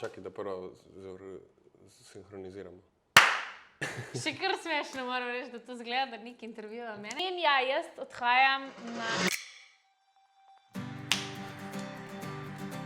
čakaj, da prvo sinhroniziramo. Še kar smešno moram reči, da to zgleda, da nek intervjuja mene. In ja, jaz odhajam na...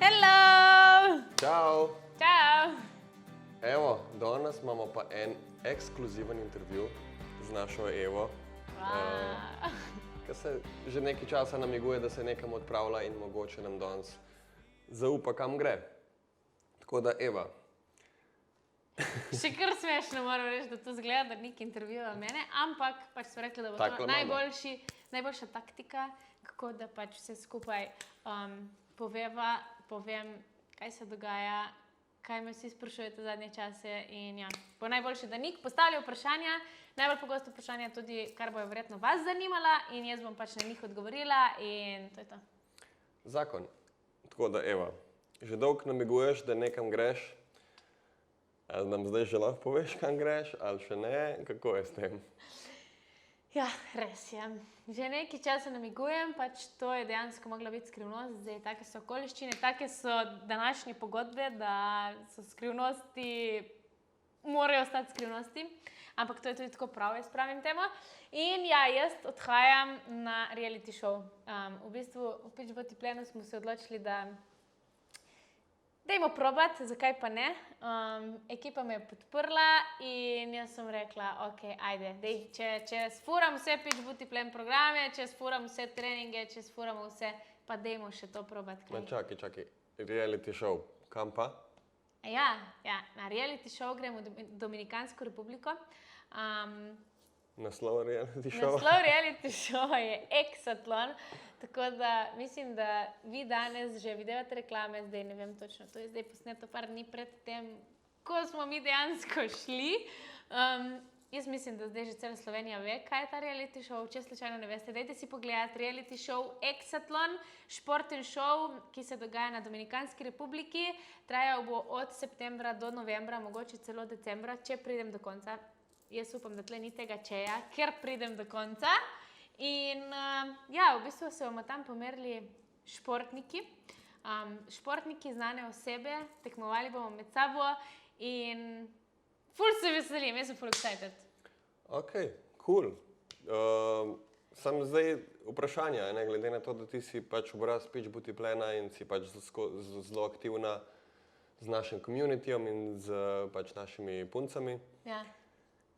Hello! Čau! Čau! Evo, danes imamo pa en ekskluziven intervju z našo Evo, ki se že nekaj časa namiguje, da se nekam odpravlja in mogoče nam danes zaupa, kam gre. Tako da, Eva. Še kar smešno moram reči, da to zgleda, da nek intervjuja mene, ampak pač smo rekli, da bo to najboljša taktika, kako da pač vse skupaj povem, kaj se dogaja, kaj me vsi sprašujete zadnje čase in ja, bo najboljše, da Nik postavlja vprašanja, najbolj pogosto vprašanja tudi, kar bojo verjetno vas zanimala in jaz bom pač na njih odgovorila in to je to. Zakon. Tako da, Eva, že dolgo namiguješ, da nekam greš. Ali nam zdaj že lahko poveš, kam greš, ali še ne? Kako je s tem? Ja, res je. Že nekaj časa namigujem, pač to je dejansko mogla biti skrivnost. Zdaj, take so okoliščine, take so današnje pogodbe, da so skrivnosti, morajo ostati skrivnosti. Ampak to je tudi tako prav, jaz pravim temu. In ja, jaz odhajam na reality show. V bistvu, v Pitch Beauty Planu smo se odločili, da dajmo probati, zakaj pa ne. Ekipa me je podprla in jaz sem rekla, ok, ajde, dej, če sfuram vse Pitch Beauty Plan programe, če sfuram vse treninge, če sfuramo vse, pa dajmo še to probati. No, čakaj, reality show, kam pa? Ja, na reality show gremo v Dominikansko republiko. Naslov reality show? Naslov reality show je Exatlon, tako da mislim, da vi danes že videvate reklame, zdaj ne vem točno, to je zdaj posneto par dni pred tem, ko smo mi dejansko šli. Jaz mislim, da zdaj že cela Slovenija ve, kaj je ta reality show, če slučajno ne veste, dajte si pogledati reality show Exatlon, športen show, ki se dogaja na Dominikanski republiki, trajal bo od septembra do novembra, mogoče celo decembra, če pridem do konca. Jaz upam, da tle ni tega čeja, ker pridem do konca. In ja, v bistvu se bomo tam pomerili športniki. Športniki, znane osebe, tekmovali bomo med sabo in ful se veselim, jaz sem ful excited. Ok, cool. Sam zdaj vprašanja, ne, glede na to, da ti si pač obraz Pitch Beauty Plana in si pač zelo aktivna z našim communityjem in z pač našimi puncami. Ja.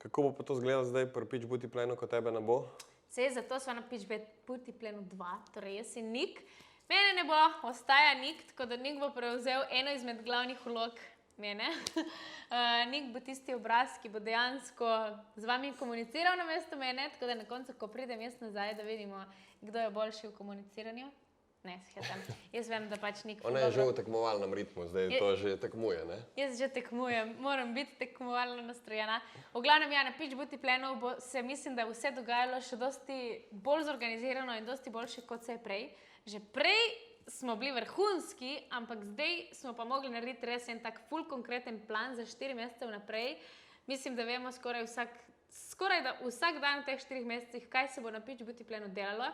Kako bo pa to izgledalo zdaj pri Pitch Beauty Planu, ko tebe ne bo? Sej, zato smo na Pitch Beauty Planu 2, torej jaz in Nik. Mene ne bo, ostaja Nik, tako da Nik bo prevzel eno izmed glavnih vlog mene. Nik bo tisti obraz, ki bo dejansko z vami komuniciral namesto mene, tako da na koncu, ko pridem jaz nazaj, da vidimo, kdo je boljši v komuniciranju. Ne, shajtam. Jaz vem, da pač Nik... Ona je že v tekmovalnem ritmu, zdaj to že tekmuje, ne? Jaz že tekmujem, moram biti tekmovalno nastrojena. V glavnem, ja, na Pitch Beauty Planu bo se, mislim, da vse dogajalo še dosti bolj zorganizirano in dosti boljše, kot se je prej. Že prej smo bili vrhunski, ampak zdaj smo pa mogli narediti res en tak ful konkreten plan za 4 mesece vnaprej. Mislim, da vemo skoraj da vsak dan v teh 4 mesecih, kaj se bo na Pitch Beauty Planu delalo.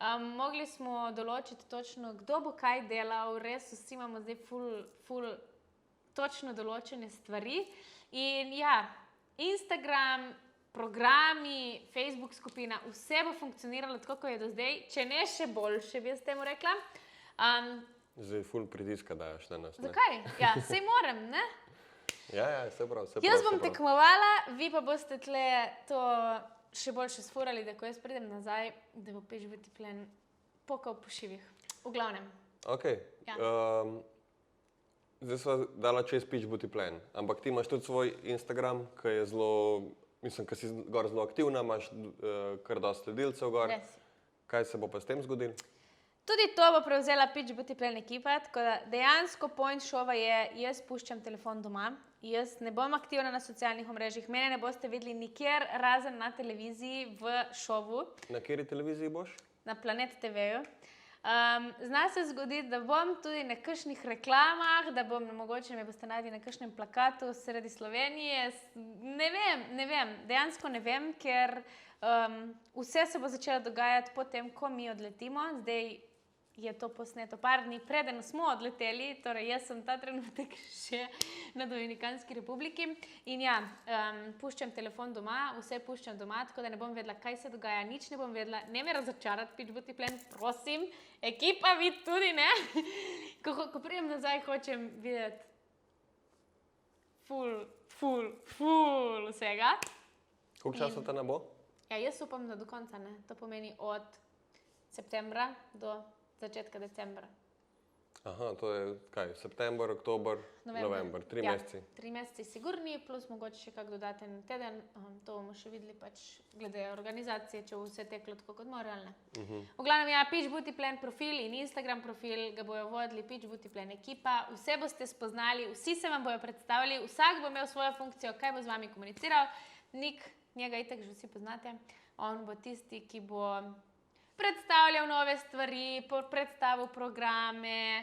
Mogli smo določiti točno, kdo bo kaj delal, res vsi imamo zdaj ful točno določene stvari. In ja, Instagram, programi, Facebook skupina, vse bo funkcioniralo tako, kot je do zdaj, če ne še boljše, bi jaz temu rekla. Zdaj ful pritiska daš na nas, ne? Zakaj? Ja, sej moram, ne? Ja, se prav. Jaz bom tekmovala, vi pa boste tle to še boljše sfurali, da ko jaz pridem nazaj, da bo Pitch Beauty Plan pokal po šivih. V glavnem. Ok. Zdaj sva dala čez Pitch Beauty Plan, ampak ti imaš tudi svoj Instagram, ki je zelo, mislim, ki si gor zelo aktivna, imaš kar dosti sledilcev gor. Res. Kaj se bo pa s tem zgodilo? Tudi to bo prevzela Pitch Beauty Plan ekipa, tako da dejansko point šova je, jaz puščam telefon doma, jaz ne bom aktivna na socialnih omrežjih, mene ne boste videli nikjer, razen na televiziji v šovu. Na kateri televiziji boš? Na Planet TV-ju. Zna se zgoditi, da bom tudi na kakšnih reklamah, da bom mogoče me boste najti na kakšnem plakatu sredi Slovenije. Ne vem, dejansko ne vem, ker vse se bo začelo dogajati potem, ko mi odletimo. Zdaj je to posneto par dni preden smo odleteli, torej jaz sem ta trenutek še na Dominikanski republiki in ja, puščam telefon doma, vse puščam doma, tako da ne bom vedela, kaj se dogaja, nič ne bom vedela, ne me razočarati, Pitch Booty Plan, prosim, ekipa vi tudi, ne? Ko pridem nazaj, hočem videti ful vsega. Koliko časa te ne bo? Ja, jaz upam, da do konca ne. To pomeni od septembra do začetka decembra. Aha, to je kaj? September, oktober, november, 3 meseci. 3 meseci sigurni, plus mogoče še kak dodaten teden. To bomo še videli pač glede organizacije, če bo vse teklo tako kot mora ali ne. V glavnem, ja, Pitch Booty Plan profil in Instagram profil ga bojo vodili Pitch Booty Plan ekipa. Vse boste spoznali, vsi se vam bojo predstavili, vsak bo imel svojo funkcijo, kaj bo z vami komuniciral. Nik, njega itak že vsi poznate, on bo tisti, ki bo predstavljal nove stvari, predstavil programe.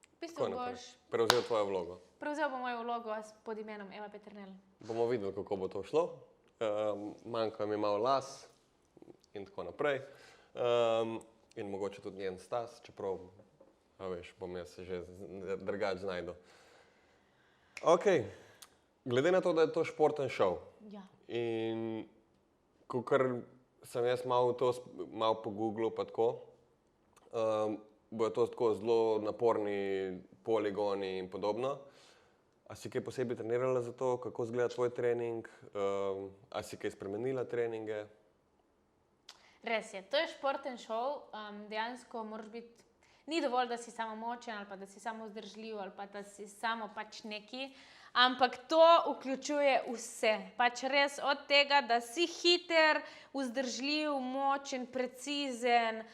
V bistvu boš prevzel tvojo vlogo. Prevzel bo mojo vlogo pod imenom Eva Peternel. Bomo videli, kako bo to šlo. Manjka mi malo las in tako naprej. In mogoče tudi njen stas, čeprav, veš, bom jaz se že drugače znajdu. Ok, glede na to, da je to športen šov Ja. in kakor sem jaz malo pogooglil pa tako, bojo to tako zelo naporni poligoni in podobno. A si kaj posebej trenirala za to? Kako izgleda tvoj trening? A si kaj spremenila treninge? Res je, to je športen šov, dejansko moraš biti, ni dovolj, da si samo močen ali pa da si samo vzdržljiv ali pa da si samo pač neki, ampak to vključuje vse. Pač res od tega, da si hiter, vzdržljiv, močen, precizen,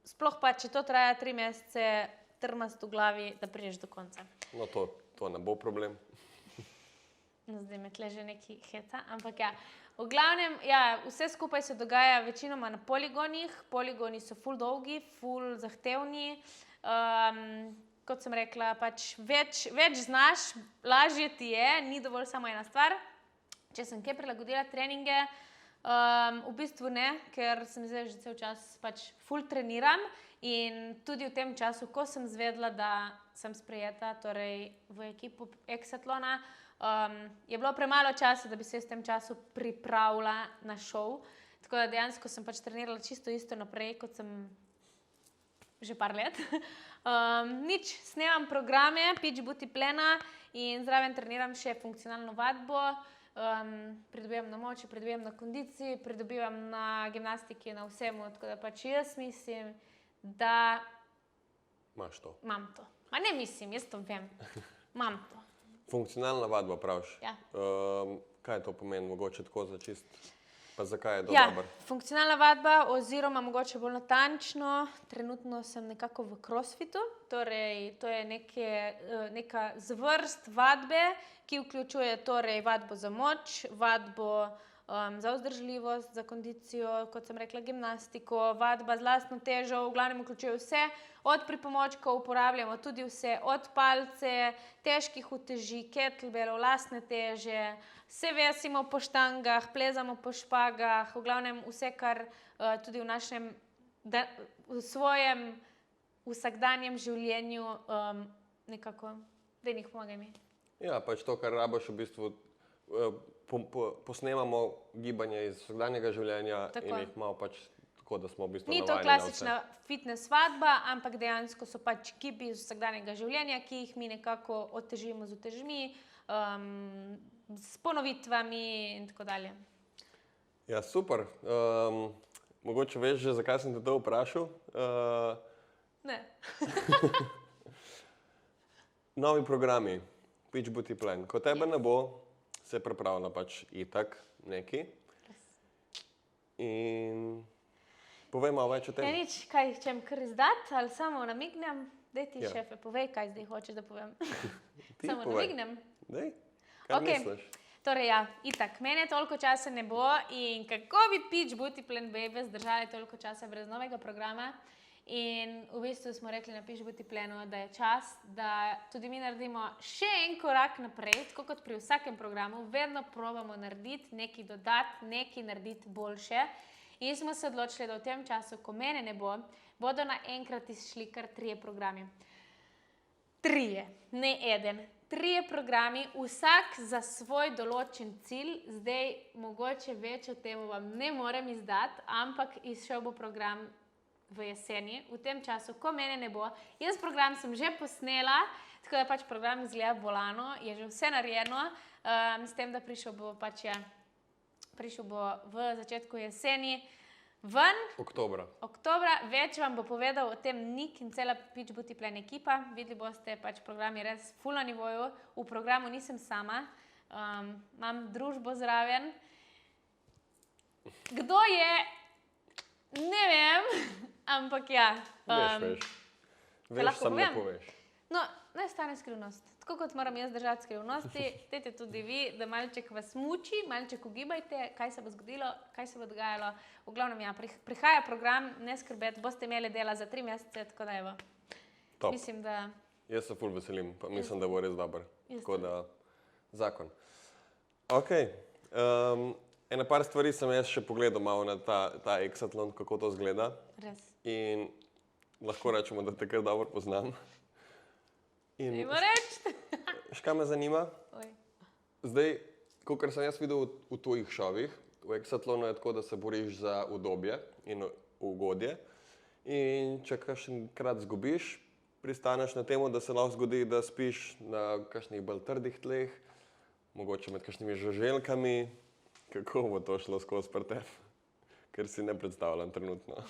sploh pa, če to traja 3 mesece, trmast v glavi, da prideš do konca. No, to ne bo problem. No, zdaj me tle že neki heca, ampak ja. V glavnem, ja, vse skupaj se dogaja večinoma na poligonih. Poligoni so ful dolgi, ful zahtevni. Kot sem rekla, pač več znaš, lažje ti je, ni dovolj samo ena stvar. Če sem kaj prilagodila treninge, v bistvu ne, ker sem zdaj že cel čas pač ful treniram in tudi v tem času, ko sem zvedla, da sem sprejeta, torej v ekipo Exatlona, je bilo premalo časa, da bi se v tem času pripravila na šov. Tako da dejansko sem pač trenirala čisto isto naprej, kot sem že par let. Nič, snemam programe Pitch Booty Plana in zraven treniram še funkcionalno vadbo. Pridobivam na moči, pridobivam na kondiciji, pridobivam na gimnastiki, na vsemu. Tako da pač jaz mislim, da Imaš to. imam to. Ma ne mislim, jaz to vem. Imam to. Funkcionalna vadba, praviš? Ja. Kaj to pomeni, mogoče tako za čist? Pa zakaj je to Ja, dobro? funkcionalna vadba oziroma mogoče bolj natančno, trenutno sem nekako v crossfitu, torej to je neka zvrst vadbe, ki vključuje torej vadbo za moč, vadbo za vzdržljivost, za kondicijo, kot sem rekla, gimnastiko, vadba z lastno težo, v glavnem vključuje vse, od pripomočkov uporabljamo tudi vse, od palce, težkih uteži, kettlebellov, lastne teže, se vesimo po štangah, plezamo po špagah, v glavnem vse, kar tudi v svojem vsakdanjem življenju nekako, daj njih pomagaj mi. Ja, pač to, kar rabiš v bistvu, posnemamo gibanje iz vsakdanjega življenja Tako. in jih malo pač tako, da smo v bistvu Ni to navajeni na vse. klasična fitness vadba, ampak dejansko so pač gibi iz vsakdanjega življenja, ki jih mi nekako otežimo z utežmi, s ponovitvami in tako dalje. Ja, super. Mogoče veš že, zakaj sem te to vprašal. Ne. Novi programi, Pitch Booty Plan. Ko tebe ne bo, se pripravlja pač itak neki. In povej malo več o Ja, tem. nič, kaj čem kar izdati ali samo namignem? Daj ti, Ja. šefe, povej, kaj zdaj hočeš, da povem. Ti Samo povej. namignem. Dej, kaj Okej. misliš? Torej ja, itak, mene toliko časa ne bo in kako bi Pitch Booty Plan Baby zdržali toliko časa brez novega programa. In v bistvu smo rekli na Pitch Booty Planu, da je čas, da tudi mi naredimo še en korak naprej, tako kot pri vsakem programu, vedno probamo narediti nekaj dodati, nekaj narediti boljše. In smo se odločili, da v tem času, ko mene ne bo, bodo naenkrat izšli kar 3 programi. 3, ne eden. 3 programi, vsak za svoj določen cilj. Zdaj, mogoče več o tem vam ne morem izdati, ampak izšel bo program v jeseni, v tem času, ko mene ne bo. Jaz program sem že posnela, tako da pač program izgleda bolano, je že vse narejeno, s tem, da prišel bo v začetku jeseni ven. Oktobra. Več vam bo povedal o tem Nik in cela Pitch Booty Plan ekipa. Videli boste, pač program je res ful na nivoju. V programu nisem sama, imam družbo zraven. Kdo je? Ne vem, ampak ja. Veš, lahko samo ne povem? poveš. No, naj stane skrivnost. Tako kot moram jaz držati skrivnosti, dajte tudi vi, da malček vas muči, malček ugibajte, kaj se bo zgodilo, kaj se bo dogajalo. V glavnem, ja, prihaja program, ne skrbeti, boste imeli dela za 3 mesece, tako da evo. Top. Mislim, da... Jaz se ful veselim, pa mislim, da bo res dober. Jaz Tako da, zakon. Ok, ena par stvari sem jaz še pogledal malo na ta Exatlon, kako to zgleda. Res. In lahko rečemo, da te kar dobro poznam. In Nima reči? kaj me zanima? Oj. Zdaj, kakor sem jaz videl v tvojih šovih, v Exatlonu je tako, da se boriš za udobje in ugodje. In če kakšenkrat zgubiš, pristaneš na temu, da se lahko zgodi, da spiš na kakšnih bolj trdih tleh, mogoče med kakšnimi žuželkami. Kako bo to šlo skozi pri tebi? Ker si ne predstavljam trenutno.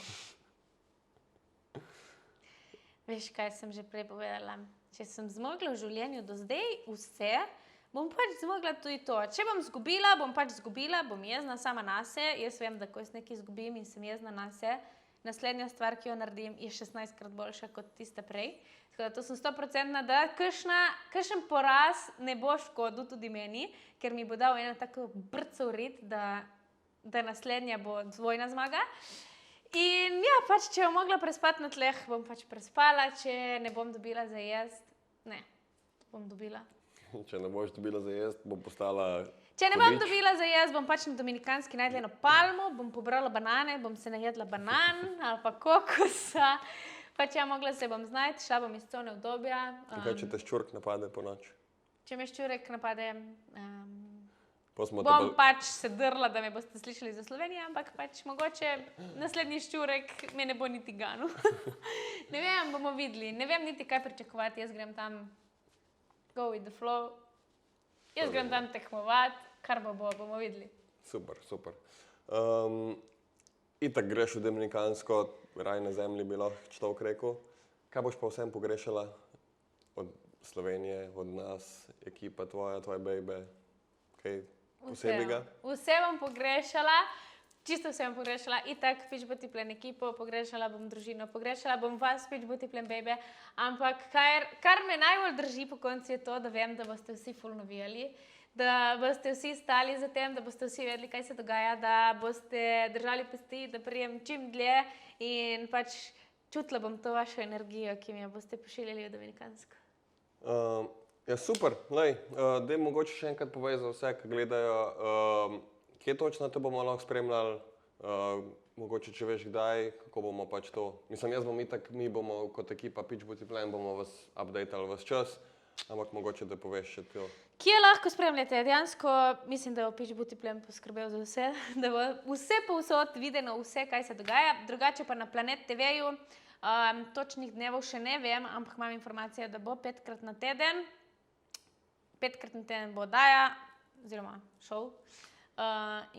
Veš, kaj sem že prej povedala? Če sem zmogla v življenju do zdaj vse, bom pač zmogla tudi to. Če bom zgubila, bom pač zgubila, bom jezna sama nase. Jaz vem, da ko jaz nekaj izgubim in sem jezna nase, naslednja stvar, ki jo naredim, je 16-krat boljša kot tiste prej. Tako da to sem 100%, da kakšen poraz ne bo škodil tudi meni, ker mi bo dal eno tako brco v rit, da naslednja bo dvojna zmaga. In ja, pač, če bom mogla prespati na tleh, bom pač prespala, če ne bom dobila za jest, ne, bom dobila. Če ne boš dobila za jesti, bom postala Če ne bom dobila za jest, bom pač na Dominikanski najdla eno palmo, bom pobrala banane, bom se najedla banan ali pa kokosa. Pač ja, mogla se bom znajti, šla bom iz cone udobja. Kaj, če te ščurk napade po noč? Če me ščurek napade, Bom pač se drla, da me boste slišali za Slovenijo, ampak pač mogoče naslednji ščurek me ne bo niti ganil. Ne vem, bomo videli. Ne vem niti kaj pričakovati. Jaz grem tam go with the flow. Jaz grem tam tekmovati, kar bomo videli. Super. Itak greš v Dominikansko, raj na zemlji bi lahko človek rekel. Kaj boš pa vsem pogrešala od Slovenije, od nas, ekipa tvoja, tvoje bejbe? Kaj posebnega? Vse bom pogrešala, čisto vse bom pogrešala. Itak Pitch Booty Plan ekipo, pogrešala bom družino, pogrešala bom vas, Pitch Booty Plan bejbe. Ampak kar me najbolj drži po koncu je to, da vem, da boste vsi ful navijali, da boste vsi stali za tem, da boste vsi vedeli, kaj se dogaja, da boste držali pesti, da prijem čim dlje in pač čutila bom to vašo energijo, ki mi jo boste pošiljali v Dominikansko. Ja, super. Daj mogoče še enkrat povej za vse, ki gledajo, kje točno te bomo lahko spremljali, mogoče če veš kdaj, kako bomo pač to. Mislim, jaz bom itak, mi bomo kot ekipa Pitch Booty Plan bomo vas updatali ves čas, ampak mogoče da poveš še to. Kje lahko spremljate? Dejansko mislim, da bo Pitch Booty Plan poskrbel za vse, da bo vse povsod videno, vse, kaj se dogaja. Drugače pa na Planet TV-ju, točnih dnevov še ne vem, ampak imam informacijo, da bo 5-krat na teden. 5-krat na teden bo oddaja, oziroma šov.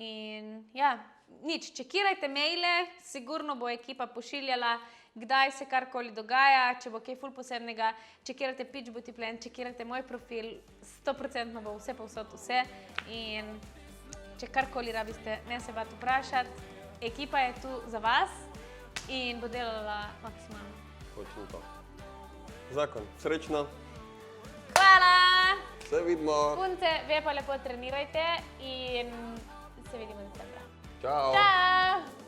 In ja, nič, čekirajte maile, sigurno bo ekipa pošiljala, kdaj se karkoli dogaja, če bo kaj ful posebnega, čekirajte Pitch Booty Plan, čekirajte moj profil, 100% bo vse povsod vse. In če karkoli rabiste, ne se bati vprašati, ekipa je tu za vas in bo delala maksimalno. Točno to. Zakon, srečno. Hvala! Se vidimo. Punce, vi pa lepo trenirajte in se vidimo decembra. Čau. Čau!